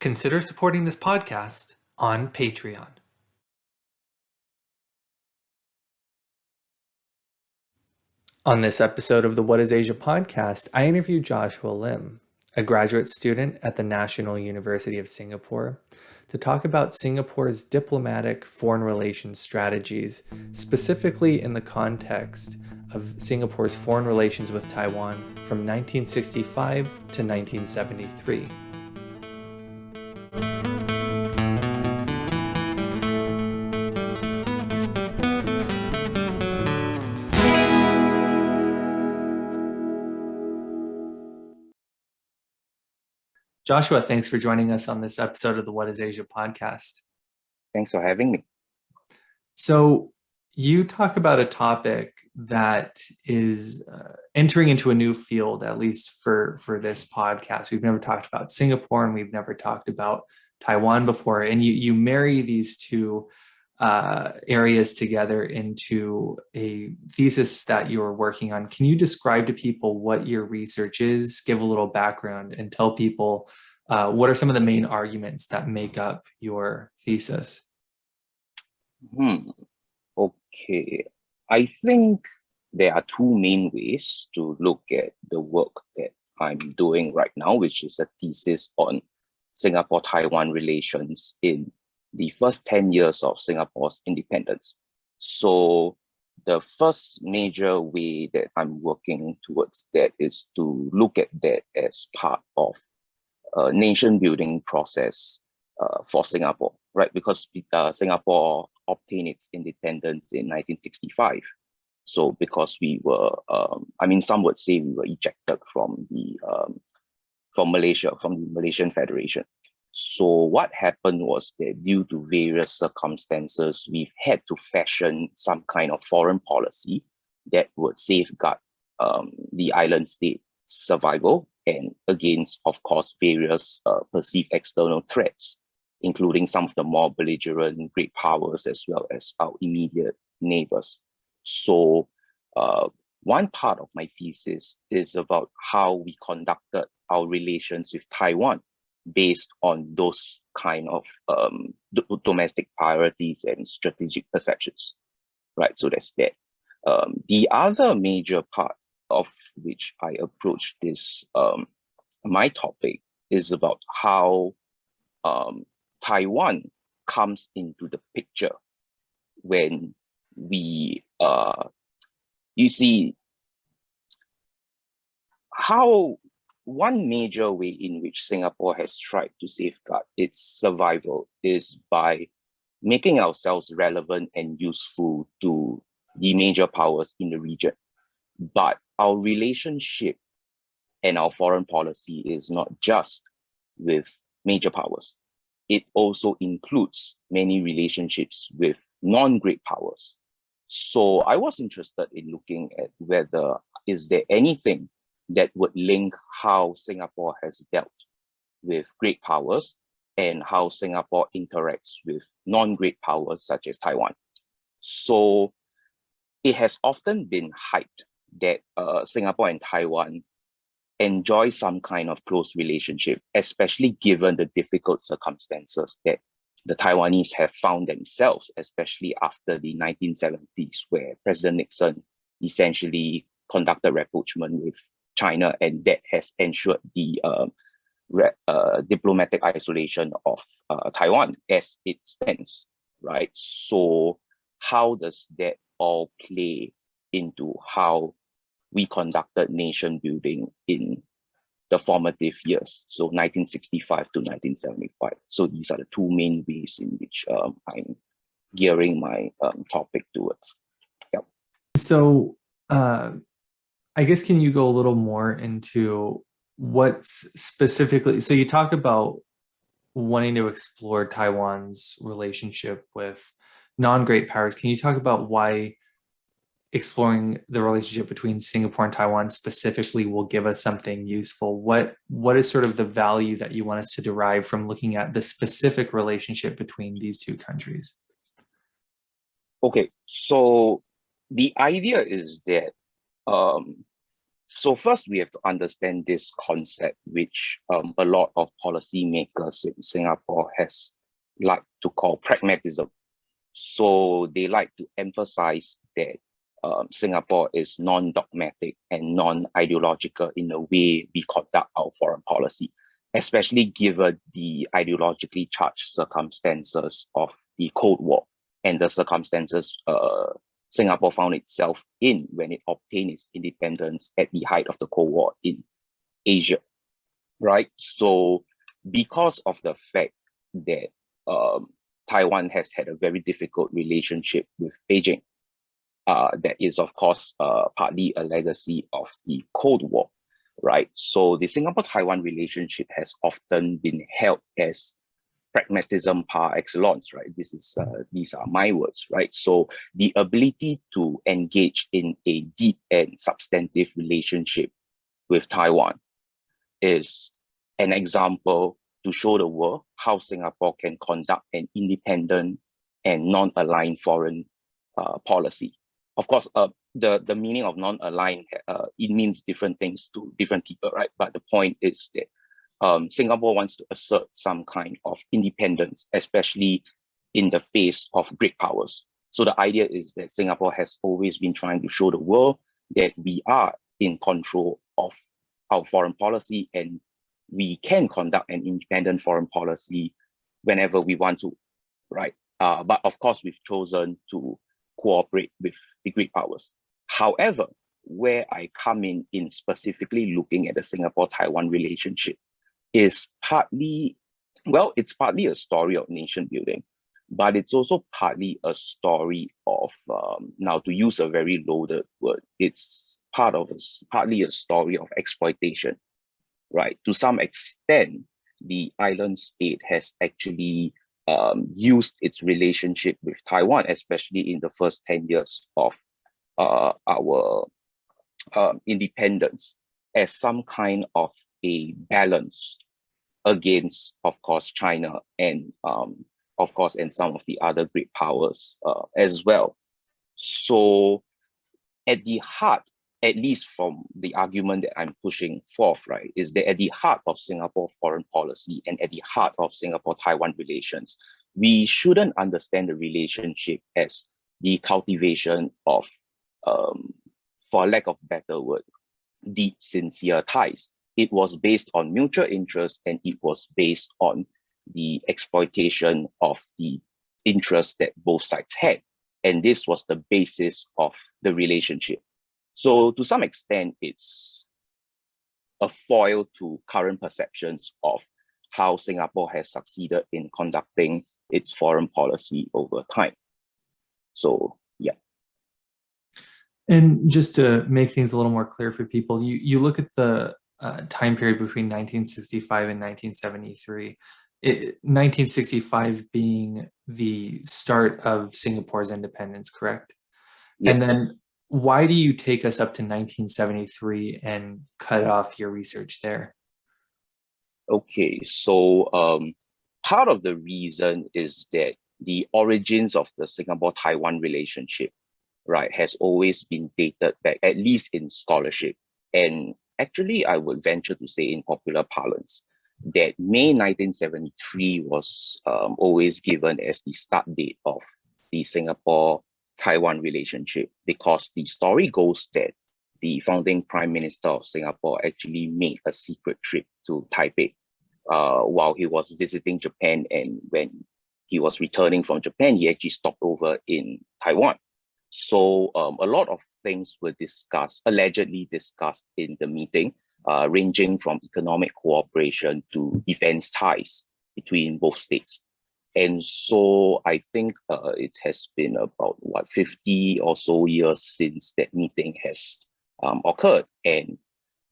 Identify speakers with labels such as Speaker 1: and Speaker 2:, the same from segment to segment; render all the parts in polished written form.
Speaker 1: Consider supporting this podcast on Patreon. On this episode of the What is Asia podcast, I interview Joshua Lim, a graduate student at the National University of Singapore, to talk about Singapore's diplomatic foreign relations strategies, specifically in the context of Singapore's foreign relations with Taiwan from 1965 to 1973. Joshua, thanks for joining us on this episode of the What is Asia podcast.
Speaker 2: Thanks for having me.
Speaker 1: So you talk about a topic that is entering into a new field, at least for this podcast. We've never talked about Singapore and we've never talked about Taiwan before. And you marry these two areas together into a thesis that you're working on. Can you describe to people what your research is, give a little background, and tell people what are some of the main arguments that make up your thesis?
Speaker 2: Okay. I think there are two main ways to look at the work that I'm doing right now, which is a thesis on Singapore-Taiwan relations in the first 10 years of Singapore's independence. So the first major way that I'm working towards that is to look at that as part of a nation building process for Singapore, right? Because Singapore obtained its independence in 1965. So because we were, some would say we were ejected from Malaysia, from the Malaysian Federation. So what happened was that due to various circumstances, we've had to fashion some kind of foreign policy that would safeguard the island state survival and against, of course, various perceived external threats, including some of the more belligerent great powers as well as our immediate neighbors. So one part of my thesis is about how we conducted our relations with Taiwan based on those kind of domestic priorities and strategic perceptions, right? So that's that. The other major part of which I approach this, my topic, is about how Taiwan comes into the picture when we, you see, how one major way in which Singapore has tried to safeguard its survival is by making ourselves relevant and useful to the major powers in the region. But our relationship and our foreign policy is not just with major powers. It also includes many relationships with non-great powers. So I was interested in looking at whether is there anything that would link how Singapore has dealt with great powers and how Singapore interacts with non-great powers such as Taiwan. So it has often been hyped that Singapore and Taiwan enjoy some kind of close relationship, especially given the difficult circumstances that the Taiwanese have found themselves, especially after the 1970s, where President Nixon essentially conducted rapprochement with China, and that has ensured the diplomatic isolation of Taiwan as it stands, right? So how does that all play into how we conducted nation building in the formative years, so 1965 to 1975. So these are the two main ways in which I'm gearing my topic towards. Yep.
Speaker 1: So I guess, can you go a little more into what's specifically, so you talk about wanting to explore Taiwan's relationship with non-great powers. Can you talk about why exploring the relationship between Singapore and Taiwan specifically will give us something useful? What is sort of the value that you want us to derive from looking at the specific relationship between these two countries?
Speaker 2: Okay, so the idea is that So first, we have to understand this concept, which a lot of policymakers in Singapore has like to call pragmatism. So they like to emphasize that Singapore is non-dogmatic and non-ideological in the way we conduct our foreign policy, especially given the ideologically charged circumstances of the Cold War and the circumstances Singapore found itself in when it obtained its independence at the height of the Cold War in Asia, right? So because of the fact that Taiwan has had a very difficult relationship with Beijing, that is, of course, partly a legacy of the Cold War, right? So the Singapore-Taiwan relationship has often been held as pragmatism par excellence, right? These are my words, right? So the ability to engage in a deep and substantive relationship with Taiwan is an example to show the world how Singapore can conduct an independent and non-aligned foreign policy. Of course, the meaning of non-aligned, it means different things to different people, right? But the point is that Singapore wants to assert some kind of independence, especially in the face of great powers. So the idea is that Singapore has always been trying to show the world that we are in control of our foreign policy and we can conduct an independent foreign policy whenever we want to, right? But of course, we've chosen to cooperate with the great powers. However, where I come in specifically looking at the Singapore-Taiwan relationship is partly, well, it's partly a story of nation building, but it's also partly a story of, now to use a very loaded word, it's partly a story of exploitation, right? To some extent, the island state has actually used its relationship with Taiwan, especially in the first 10 years of our independence, as some kind of a balance against, of course, China and, of course, and some of the other great powers as well. So at the heart, at least from the argument that I'm pushing forth, right, is that at the heart of Singapore foreign policy and at the heart of Singapore-Taiwan relations, we shouldn't understand the relationship as the cultivation of, for lack of a better word, deep, sincere ties. It was based on mutual interest and it was based on the exploitation of the interests that both sides had. And this was the basis of the relationship. So to some extent, it's a foil to current perceptions of how Singapore has succeeded in conducting its foreign policy over time. So, yeah.
Speaker 1: And just to make things a little more clear for people, you look at the time period between 1965 and 1973, 1965 being the start of Singapore's independence, correct?
Speaker 2: Yes.
Speaker 1: And then why do you take us up to 1973 and cut off your research there?
Speaker 2: Okay, so part of the reason is that the origins of the Singapore-Taiwan relationship, right, has always been dated back, at least in scholarship. And actually, I would venture to say in popular parlance, that May 1973 was always given as the start date of the Singapore-Taiwan relationship, because the story goes that the founding Prime Minister of Singapore actually made a secret trip to Taipei while he was visiting Japan. And when he was returning from Japan, he actually stopped over in Taiwan. So a lot of things were allegedly discussed in the meeting, ranging from economic cooperation to defense ties between both states. And so I think it has been about 50 or so years since that meeting has occurred. And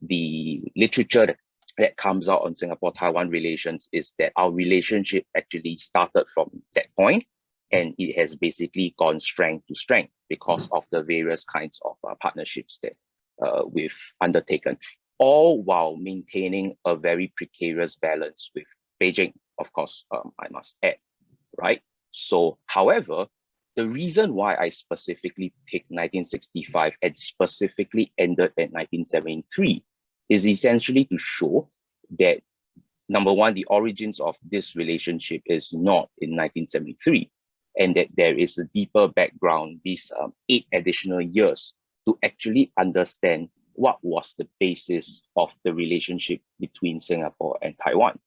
Speaker 2: the literature that comes out on Singapore-Taiwan relations is that our relationship actually started from that point, and it has basically gone strength to strength because of the various kinds of partnerships that we've undertaken, all while maintaining a very precarious balance with Beijing, of course, I must add, right? So, however, the reason why I specifically picked 1965 and specifically ended at 1973 is essentially to show that, number one, the origins of this relationship is not in 1973, and that there is a deeper background, these 8 additional years, to actually understand what was the basis of the relationship between Singapore and Taiwan.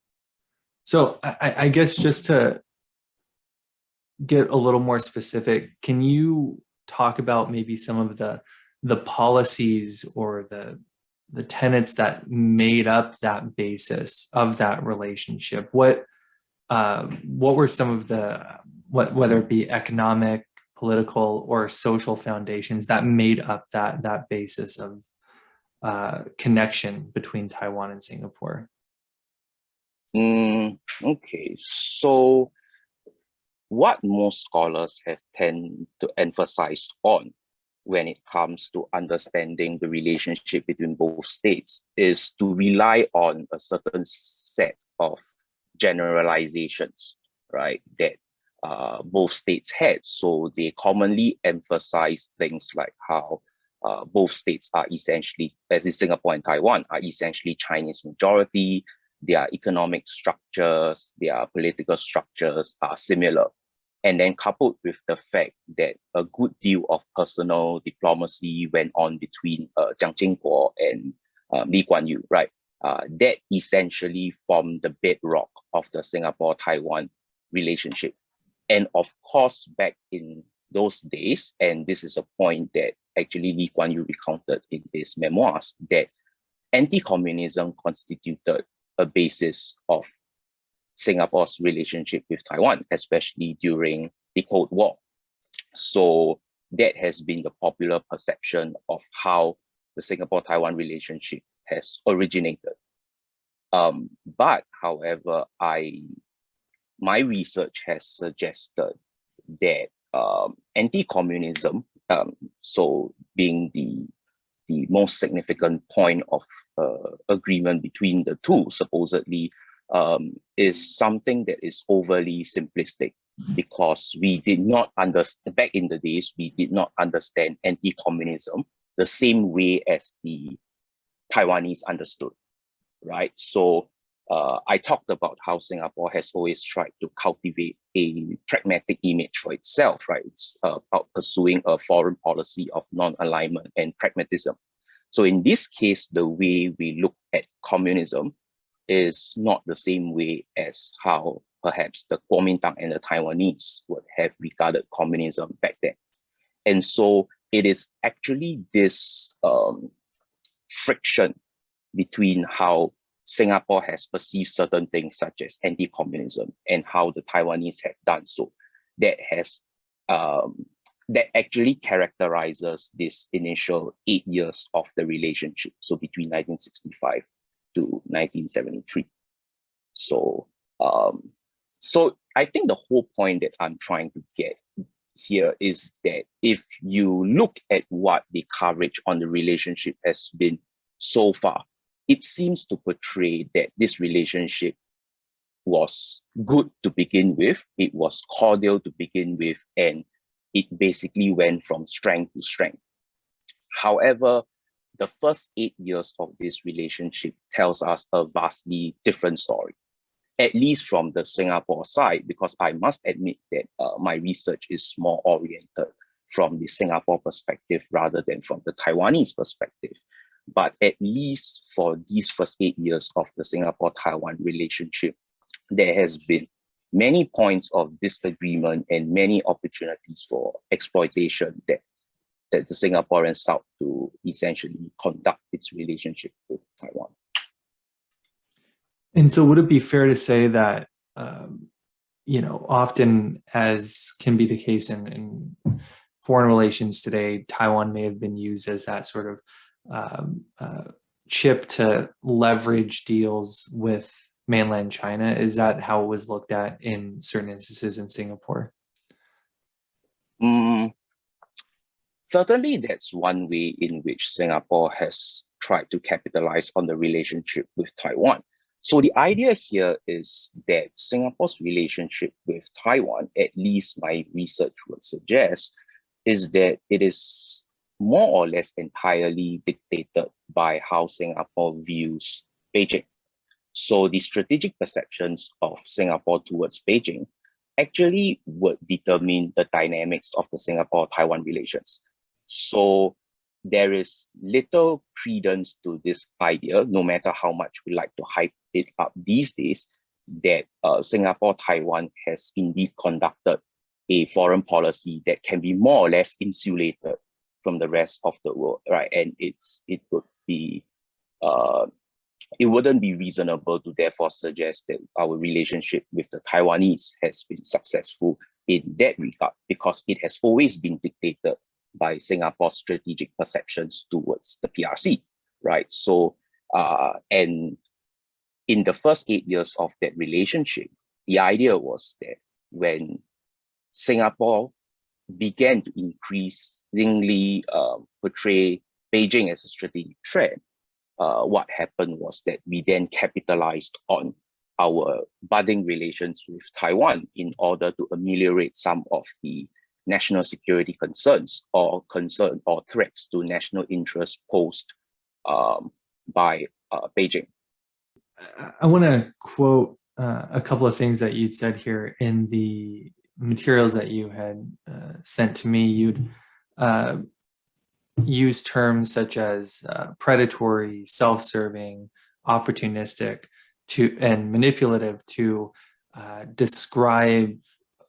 Speaker 1: So I guess just to get a little more specific, can you talk about maybe some of the policies or the tenets that made up that basis of that relationship? What were some of the, whether it be economic, political, or social foundations that made up that basis of connection between Taiwan and Singapore?
Speaker 2: Okay, so what most scholars have tend to emphasize on when it comes to understanding the relationship between both states is to rely on a certain set of generalizations, right, that both states had. So they commonly emphasize things like how both states are essentially, as in Singapore and Taiwan, are essentially Chinese majority. Their economic structures, their political structures are similar. And then coupled with the fact that a good deal of personal diplomacy went on between Jiang Jingguo and Lee Kuan Yew, right? That essentially formed the bedrock of the Singapore-Taiwan relationship. And of course, back in those days, and this is a point that actually Lee Kuan Yew recounted in his memoirs, that anti-communism constituted a basis of Singapore's relationship with Taiwan, especially during the Cold War. So that has been the popular perception of how the Singapore-Taiwan relationship has originated. But however, my research has suggested that anti-communism, so being the most significant point of agreement between the two, supposedly, is something that is overly simplistic, because we did not understand, back in the days, we did not understand anti-communism the same way as the Taiwanese understood, right? So I talked about how Singapore has always tried to cultivate a pragmatic image for itself, right? It's about pursuing a foreign policy of non-alignment and pragmatism. So in this case, the way we look at communism is not the same way as how perhaps the Kuomintang and the Taiwanese would have regarded communism back then. And so it is actually this friction between how Singapore has perceived certain things such as anti-communism and how the Taiwanese have done so that has that actually characterizes this initial 8 years of the relationship, so between 1965 to 1973. So so I think the whole point that I'm trying to get here is that if you look at what the coverage on the relationship has been so far, it seems to portray that this relationship was good to begin with, it was cordial to begin with, and it basically went from strength to strength. However, the first 8 years of this relationship tells us a vastly different story, at least from the Singapore side, because I must admit that my research is more oriented from the Singapore perspective rather than from the Taiwanese perspective. But at least for these first 8 years of the Singapore-Taiwan relationship, there has been many points of disagreement and many opportunities for exploitation that the Singaporeans sought to essentially conduct its relationship with Taiwan.
Speaker 1: And so would it be fair to say that, often, as can be the case in foreign relations today, Taiwan may have been used as that sort of chip to leverage deals with mainland China? Is that how it was looked at in certain instances in Singapore?
Speaker 2: Certainly, that's one way in which Singapore has tried to capitalize on the relationship with Taiwan. So the idea here is that Singapore's relationship with Taiwan, at least my research would suggest, is that it is more or less entirely dictated by how Singapore views Beijing. So the strategic perceptions of Singapore towards Beijing actually would determine the dynamics of the Singapore-Taiwan relations. So there is little credence to this idea, no matter how much we like to hype it up these days, that Singapore-Taiwan has indeed conducted a foreign policy that can be more or less insulated from the rest of the world, right? And it wouldn't be reasonable to therefore suggest that our relationship with the Taiwanese has been successful in that regard, because it has always been dictated by Singapore's strategic perceptions towards the PRC, right? So, and in the first 8 years of that relationship, the idea was that when Singapore began to increasingly portray Beijing as a strategic threat, what happened was that we then capitalized on our budding relations with Taiwan in order to ameliorate some of the national security concerns or threats to national interest posed by Beijing.
Speaker 1: I want to quote a couple of things that you'd said here in the materials that you had sent to me. You'd use terms such as predatory, self-serving, opportunistic, and manipulative to describe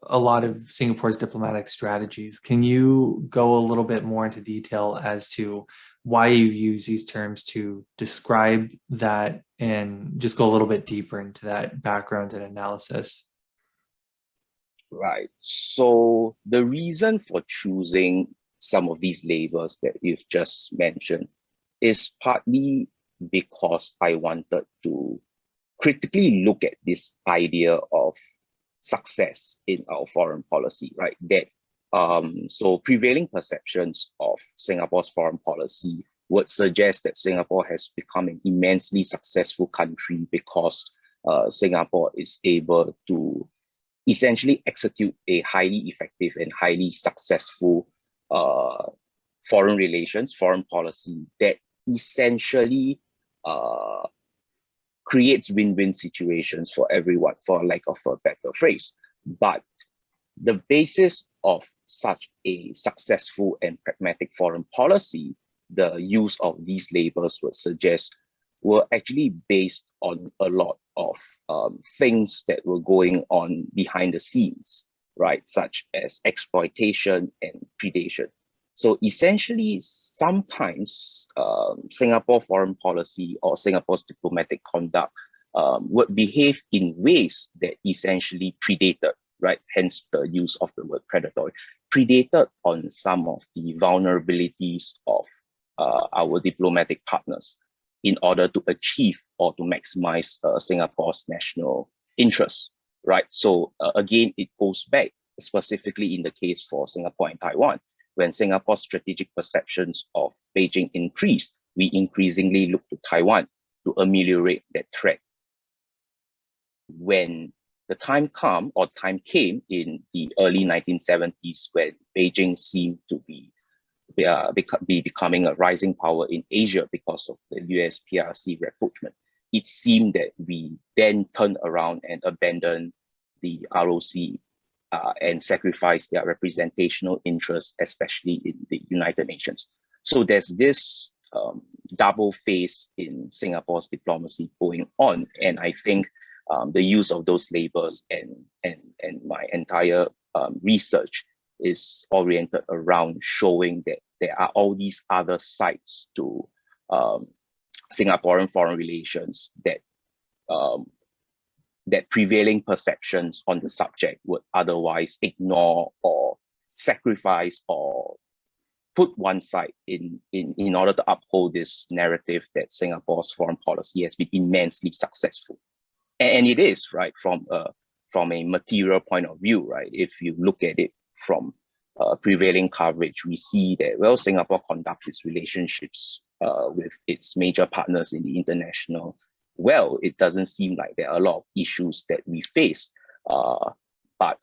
Speaker 1: a lot of Singapore's diplomatic strategies. Can you go a little bit more into detail as to why you use these terms to describe that, and just go a little bit deeper into that background and analysis?
Speaker 2: Right. So the reason for choosing some of these labels that you've just mentioned is partly because I wanted to critically look at this idea of success in our foreign policy, right? That so prevailing perceptions of Singapore's foreign policy would suggest that Singapore has become an immensely successful country because Singapore is able to essentially execute a highly effective and highly successful foreign policy that essentially creates win-win situations for everyone, for lack of a better phrase. But the basis of such a successful and pragmatic foreign policy, the use of these labels would suggest, were actually based on a lot of things that were going on behind the scenes, right? Such as exploitation and predation. So essentially, sometimes Singapore foreign policy or Singapore's diplomatic conduct would behave in ways that essentially predated, right? Hence the use of the word predatory, predated on some of the vulnerabilities of our diplomatic partners in order to achieve or to maximize Singapore's national interests, right? So again, it goes back specifically in the case for Singapore and Taiwan. When Singapore's strategic perceptions of Beijing increased, we increasingly look to Taiwan to ameliorate that threat. When the time came in the early 1970s, when Beijing seemed to be becoming a rising power in Asia because of the US PRC rapprochement, it seemed that we then turned around and abandoned the ROC and sacrifice their representational interests, especially in the United Nations. So there's this double face in Singapore's diplomacy going on, and I think the use of those labels and my entire research is oriented around showing that there are all these other sides to Singaporean foreign relations that that prevailing perceptions on the subject would otherwise ignore or sacrifice or put one side in order to uphold this narrative that Singapore's foreign policy has been immensely successful. And it is, right, from a material point of view, right? If you look at it from prevailing coverage, we see that, well, Singapore conducts its relationships with its major partners in the international well, it doesn't seem like there are a lot of issues that we face. But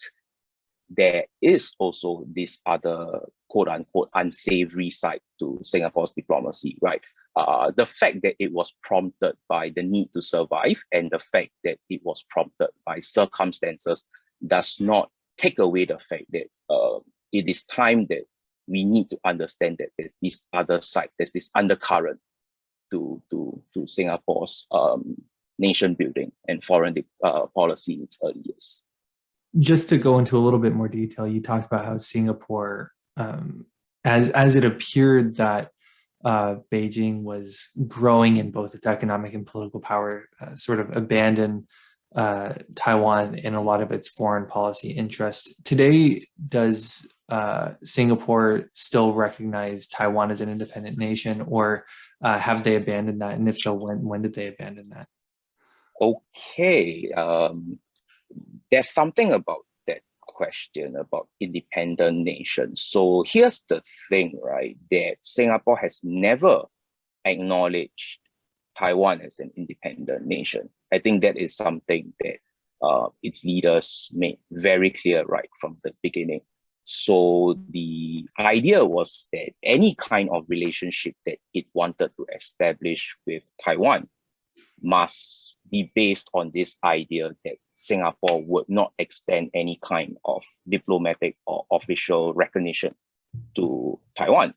Speaker 2: there is also this other quote unquote unsavory side to Singapore's diplomacy, right? The fact that it was prompted by the need to survive and the fact that it was prompted by circumstances does not take away the fact that it is time that we need to understand that there's this other side, there's this undercurrent to Singapore's nation building and foreign policy in its early years.
Speaker 1: Just to go into a little bit more detail, you talked about how Singapore, as it appeared that Beijing was growing in both its economic and political power, sort of abandoned Taiwan in a lot of its foreign policy interest. Today, does Singapore still recognize Taiwan as an independent nation, or have they abandoned that? And if so, when did they abandon that?
Speaker 2: Okay, there's something about that question about independent nations. So here's the thing, right? That Singapore has never acknowledged Taiwan as an independent nation. I think that is something that its leaders made very clear right from the beginning. So the idea was that any kind of relationship that it wanted to establish with Taiwan must be based on this idea that Singapore would not extend any kind of diplomatic or official recognition to Taiwan,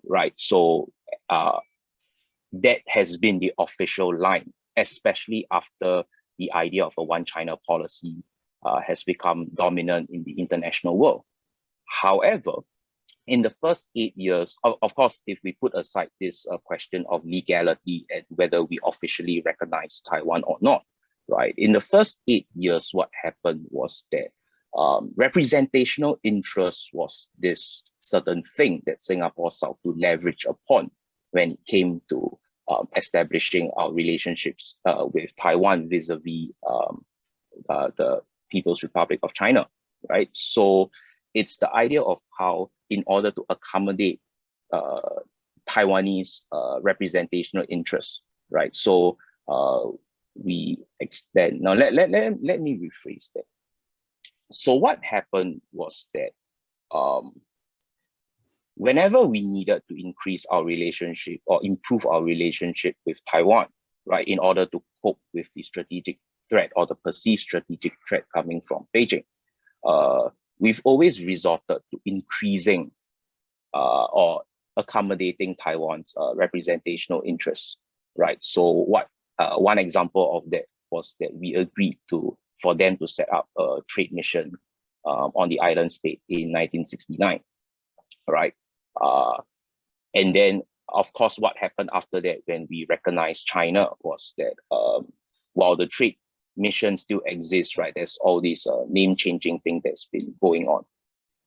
Speaker 2: right? So that has been the official line, especially after the idea of a one China policy has become dominant in the international world. However, in the first 8 years, of course, if we put aside this question of legality and whether we officially recognize Taiwan or not, right? In the first 8 years, what happened was that representational interest was this certain thing that Singapore sought to leverage upon when it came to establishing our relationships with Taiwan vis-a-vis the People's Republic of China, right? So it's the idea of how, in order to accommodate Taiwanese representational interests, right? So we extend. Now let me rephrase that. So what happened was that whenever we needed to increase our relationship or improve our relationship with Taiwan, right, in order to cope with the strategic threat or the perceived strategic threat coming from Beijing, we've always resorted to increasing or accommodating Taiwan's representational interests, right? So what one example of that was that we agreed for them to set up a trade mission on the island state in 1969, right? And then, of course, what happened after that when we recognized China was that while the trade mission still exists, right, there's all this name-changing thing that's been going on.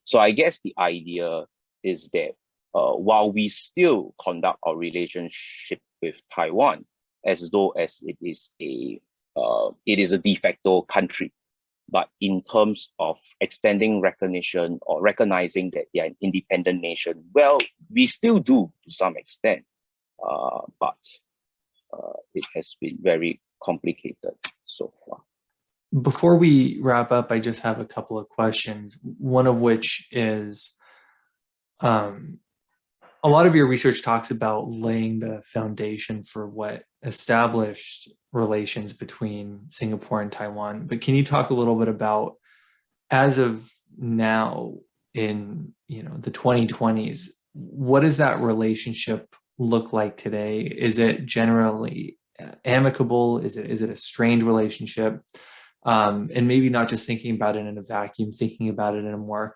Speaker 2: So I guess the idea is that while we still conduct our relationship with Taiwan as though as it is a de facto country, but in terms of extending recognition or recognizing that they are an independent nation, well, we still do to some extent, but it has been very complicated so far.
Speaker 1: Before we wrap up, I just have a couple of questions. One of which is, a lot of your research talks about laying the foundation for what established relations between Singapore and Taiwan. But can you talk a little bit about, as of now in the 2020s, what does that relationship look like today? Is it generally amicable? Is it a strained relationship? And maybe not just thinking about it in a vacuum, thinking about it in a more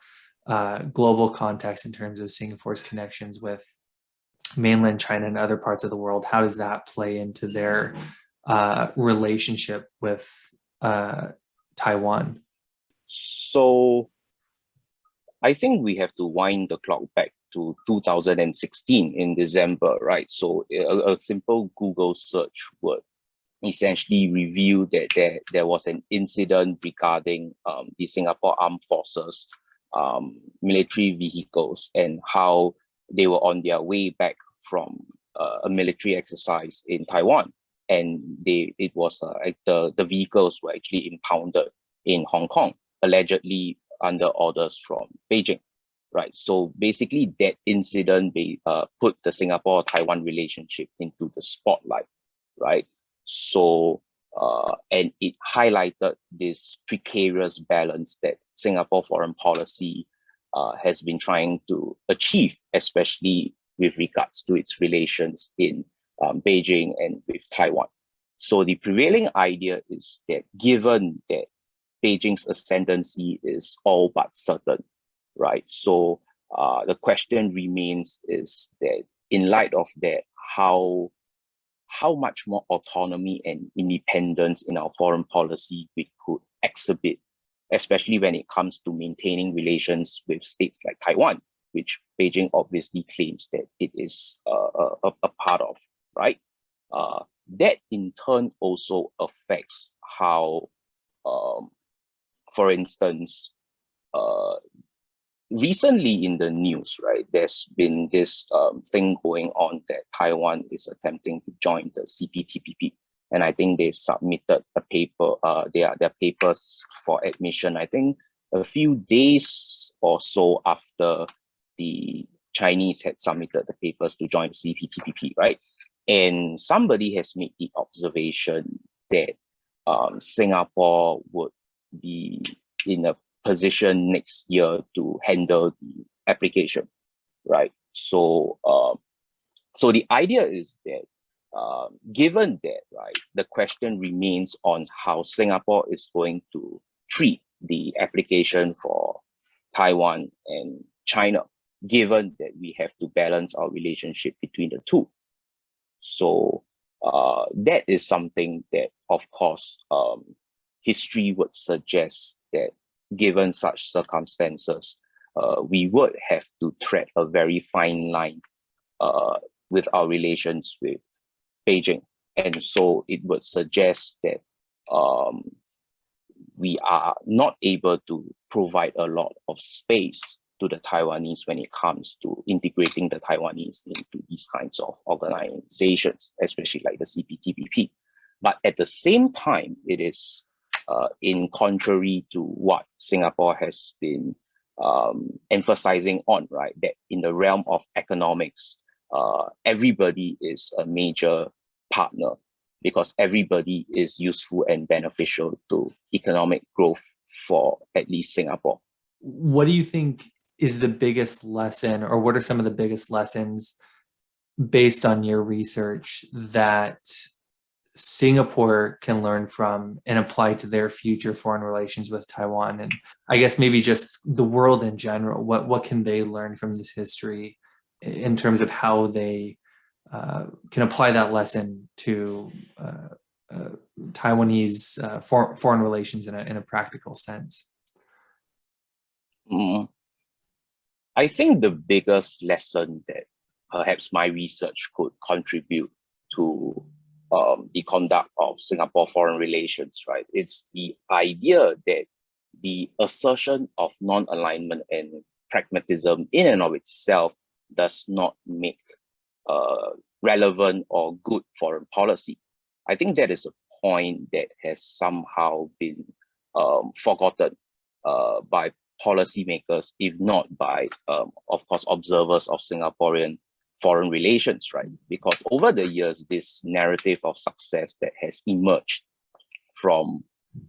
Speaker 1: global context in terms of Singapore's connections with mainland China and other parts of the world. How does that play into their relationship with Taiwan?
Speaker 2: So I think we have to wind the clock back to 2016 in December, right? So a simple Google search would essentially reveal that there was an incident regarding the Singapore Armed Forces military vehicles and how they were on their way back from a military exercise in Taiwan. and it was the vehicles were actually impounded in Hong Kong, allegedly under orders from Beijing, right? So basically, that incident put the Singapore-Taiwan relationship into the spotlight, right? So and it highlighted this precarious balance that Singapore foreign policy has been trying to achieve, especially with regards to its relations in Beijing and with Taiwan. So the prevailing idea is that given that Beijing's ascendancy is all but certain, right? So the question remains is that in light of that, how much more autonomy and independence in our foreign policy we could exhibit, especially when it comes to maintaining relations with states like Taiwan, which Beijing obviously claims that it is a part of, right? That in turn also affects how, for instance, recently in the news, right, there's been this thing going on that Taiwan is attempting to join the CPTPP. And I think they've submitted a paper, their papers for admission, I think a few days or so after the Chinese had submitted the papers to join the CPTPP, right? And somebody has made the observation that Singapore would be in a position next year to handle the application, right? So, so the idea is that given that, right, the question remains on how Singapore is going to treat the application for Taiwan and China, given that we have to balance our relationship between the two. So that is something that, of course, history would suggest that given such circumstances, we would have to tread a very fine line with our relations with Beijing. And so it would suggest that we are not able to provide a lot of space to the Taiwanese when it comes to integrating the Taiwanese into these kinds of organizations, especially like the CPTPP. But at the same time, it is in contrary to what Singapore has been emphasizing on, right, that in the realm of economics, everybody is a major partner because everybody is useful and beneficial to economic growth for at least Singapore.
Speaker 1: What do you think is the biggest lesson, or what are some of the biggest lessons based on your research that Singapore can learn from and apply to their future foreign relations with Taiwan? And I guess maybe just the world in general, what can they learn from this history in terms of how they can apply that lesson to Taiwanese foreign relations in a practical sense?
Speaker 2: I think the biggest lesson that perhaps my research could contribute to the conduct of Singapore foreign relations, right? It's the idea that the assertion of non-alignment and pragmatism in and of itself does not make relevant or good foreign policy. I think that is a point that has somehow been forgotten by policymakers, if not by, of course, observers of Singaporean foreign relations, right? Because over the years, this narrative of success that has emerged from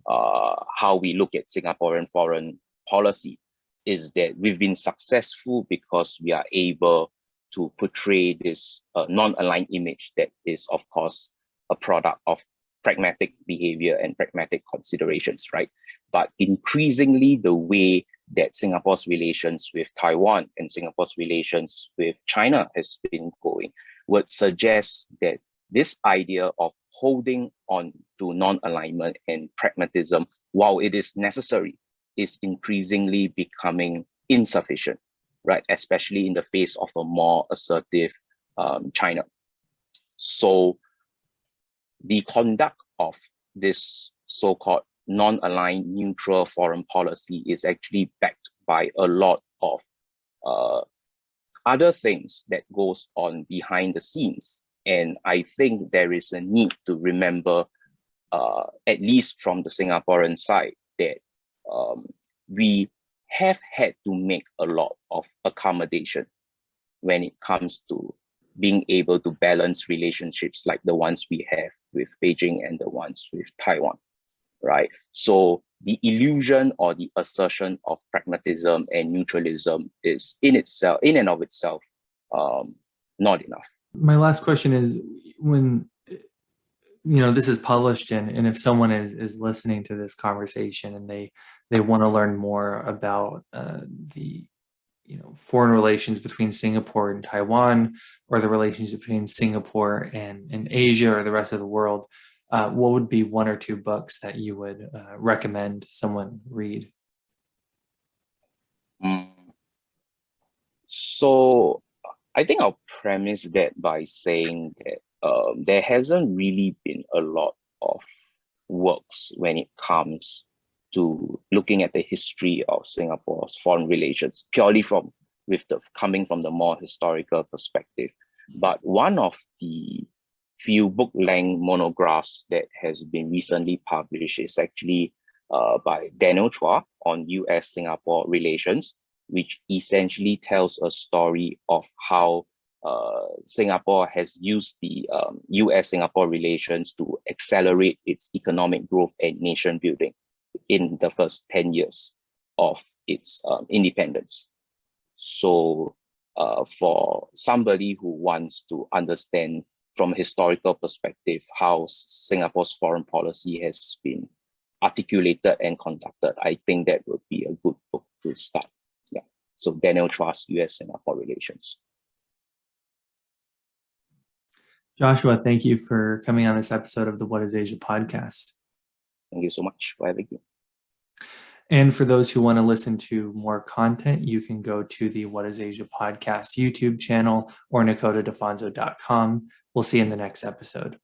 Speaker 2: how we look at Singaporean foreign policy is that we've been successful because we are able to portray this non-aligned image that is, of course, a product of pragmatic behavior and pragmatic considerations, right? But increasingly, the way that Singapore's relations with Taiwan and Singapore's relations with China has been going would suggest that this idea of holding on to non-alignment and pragmatism, while it is necessary, is increasingly becoming insufficient, right? Especially in the face of a more assertive China. So the conduct of this so-called non-aligned neutral foreign policy is actually backed by a lot of other things that goes on behind the scenes And I think there is a need to remember, at least from the Singaporean side, that we have had to make a lot of accommodation when it comes to being able to balance relationships like the ones we have with Beijing and the ones with Taiwan, right? So the illusion or the assertion of pragmatism and neutralism is in and of itself, not enough.
Speaker 1: My last question is, when this is published, and if someone is listening to this conversation and they want to learn more about the foreign relations between Singapore and Taiwan, or the relations between Singapore and Asia or the rest of the world, what would be one or two books that you would recommend someone read?
Speaker 2: So I think I'll premise that by saying that there hasn't really been a lot of works when it comes to looking at the history of Singapore's foreign relations, purely coming from the more historical perspective. But one of the few book-length monographs that has been recently published is actually by Daniel Chua on US-Singapore relations, which essentially tells a story of how Singapore has used the US-Singapore relations to accelerate its economic growth and nation building in the first 10 years of its independence. So for somebody who wants to understand from a historical perspective how Singapore's foreign policy has been articulated and conducted, I think that would be a good book to start. Yeah. So Daniel Chua's US-Singapore relations.
Speaker 1: Joshua, thank you for coming on this episode of the What is Asia podcast.
Speaker 2: Thank you so much for having me.
Speaker 1: And for those who want to listen to more content, you can go to the What is Asia podcast YouTube channel or NakotaDefonso.com. We'll see you in the next episode.